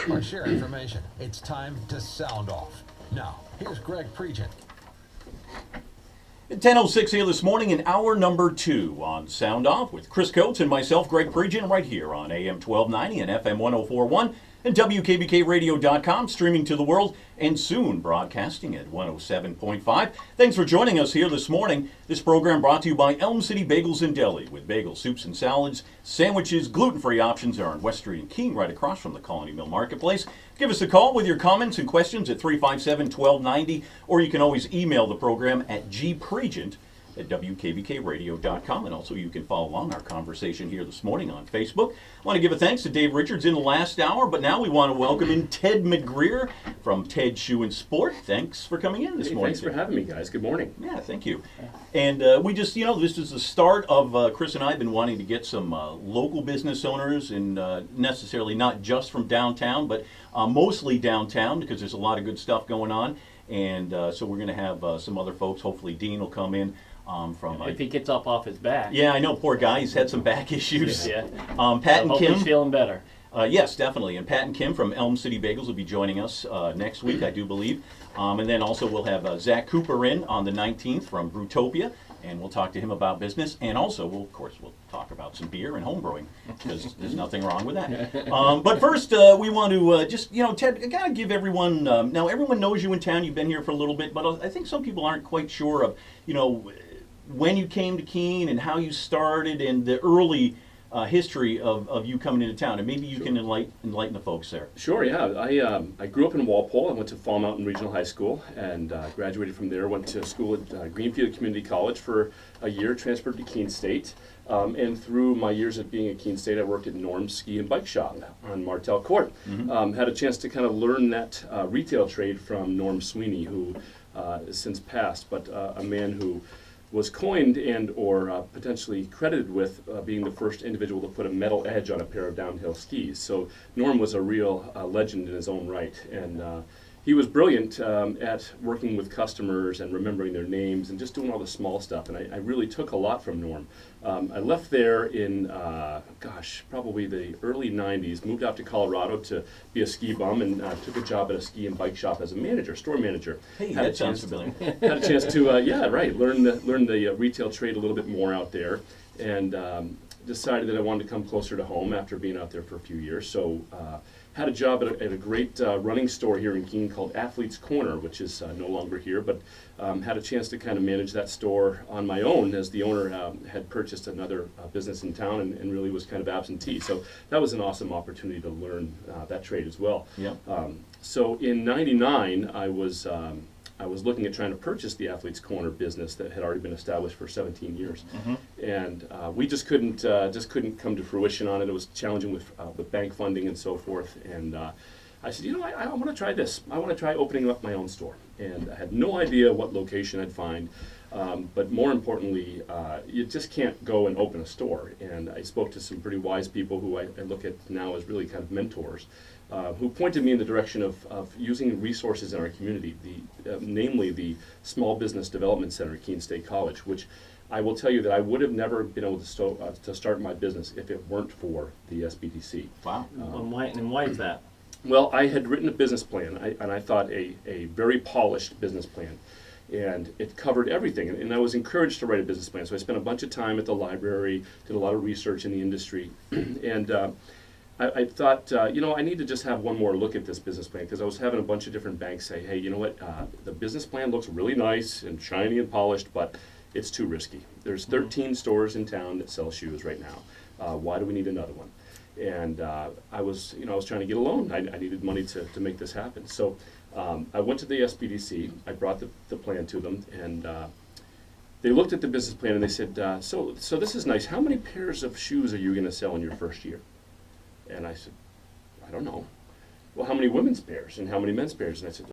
or share information. It's time to sound off. Now, here's Greg Pregent. At 10:06 here this morning in hour number 2 on Sound Off with Chris Coats and myself, Greg Pregent, right here on AM 1290 and FM 1041 and WKBKRadio.com, streaming to the world and soon broadcasting at 107.5. Thanks for joining us here this morning. This program brought to you by Elm City Bagels and Deli, with bagels, soups, and salads. Sandwiches, gluten-free options are on West Street in Keene, right across from the Colony Mill Marketplace. Give us a call with your comments and questions at 357-1290, or you can always email the program at gpregent at WKBKRadio.com, and also you can follow along our conversation here this morning on Facebook. I want to give a thanks to Dave Richards in the last hour, but now we want to welcome in Ted Macgreer from Ted Shoe and Sport. Thanks for coming in this morning. Thanks for having me, guys. Good morning. Yeah, thank you. And we just, this is the start of, Chris and I have been wanting to get some local business owners, and necessarily not just from downtown, but mostly downtown, because there's a lot of good stuff going on. And so we're going to have some other folks. Hopefully Dean will come in. If he gets up off his back. Yeah, I know, poor guy. He's had some back issues. Yeah. Pat and Kim. He's feeling better. Yes, definitely. And Pat and Kim from Elm City Bagels will be joining us next week, I do believe. And then also we'll have Zach Cooper in on the 19th from Brewtopia, and we'll talk to him about business. And also, we'll talk about some beer and home brewing, because there's nothing wrong with that. But first, we want to just, Ted, I got to give everyone, now everyone knows you in town. You've been here for a little bit, but I think some people aren't quite sure of, when you came to Keene and how you started and the early history of you coming into town. And maybe you can enlighten the folks there. Sure, yeah. I grew up in Walpole. I went to Fall Mountain Regional High School and graduated from there. Went to school at Greenfield Community College for a year, transferred to Keene State. And through my years at being at Keene State, I worked at Norm's Ski and Bike Shop on Martel Court. Mm-hmm. Had a chance to kind of learn that retail trade from Norm Sweeney, who has since passed, but a man who was coined and or potentially credited with being the first individual to put a metal edge on a pair of downhill skis. So Norm was a real legend in his own right, and he was brilliant at working with customers and remembering their names and just doing all the small stuff, and I really took a lot from Norm. I left there in, probably the early 90s, moved out to Colorado to be a ski bum, and took a job at a ski and bike shop as a manager, store manager. Hey, that sounds familiar. Had a chance to, learn the retail trade a little bit more out there, and decided that I wanted to come closer to home after being out there for a few years. So had a job at a great running store here in Keene called Athlete's Corner, which is no longer here, but had a chance to kind of manage that store on my own, as the owner had purchased another business in town and really was kind of absentee. So that was an awesome opportunity to learn that trade as well. Yeah. So in '99, I was looking at trying to purchase the Athlete's Corner business that had already been established for 17 years, and we just couldn't come to fruition on it. It was challenging with bank funding and so forth. And I said, I want to try this. I want to try opening up my own store. And I had no idea what location I'd find, but more importantly, you just can't go and open a store. And I spoke to some pretty wise people who I look at now as really kind of mentors, who pointed me in the direction of using resources in our community, namely the Small Business Development Center at Keene State College, which I will tell you that I would have never been able to start my business if it weren't for the SBDC. Wow. And why is that? Well, I had written a business plan, and I thought a very polished business plan, and it covered everything. And I was encouraged to write a business plan, so I spent a bunch of time at the library, did a lot of research in the industry, and I thought, I need to just have one more look at this business plan, because I was having a bunch of different banks say, hey, you know what, the business plan looks really nice and shiny and polished, but it's too risky. There's 13 stores in town that sell shoes right now. Why do we need another one? And I was trying to get a loan. I needed money to make this happen. So I went to the SBDC. I brought the plan to them, and they looked at the business plan and they said, so this is nice. How many pairs of shoes are you going to sell in your first year? And I said, I don't know. Well, how many women's pairs and how many men's pairs? And I said,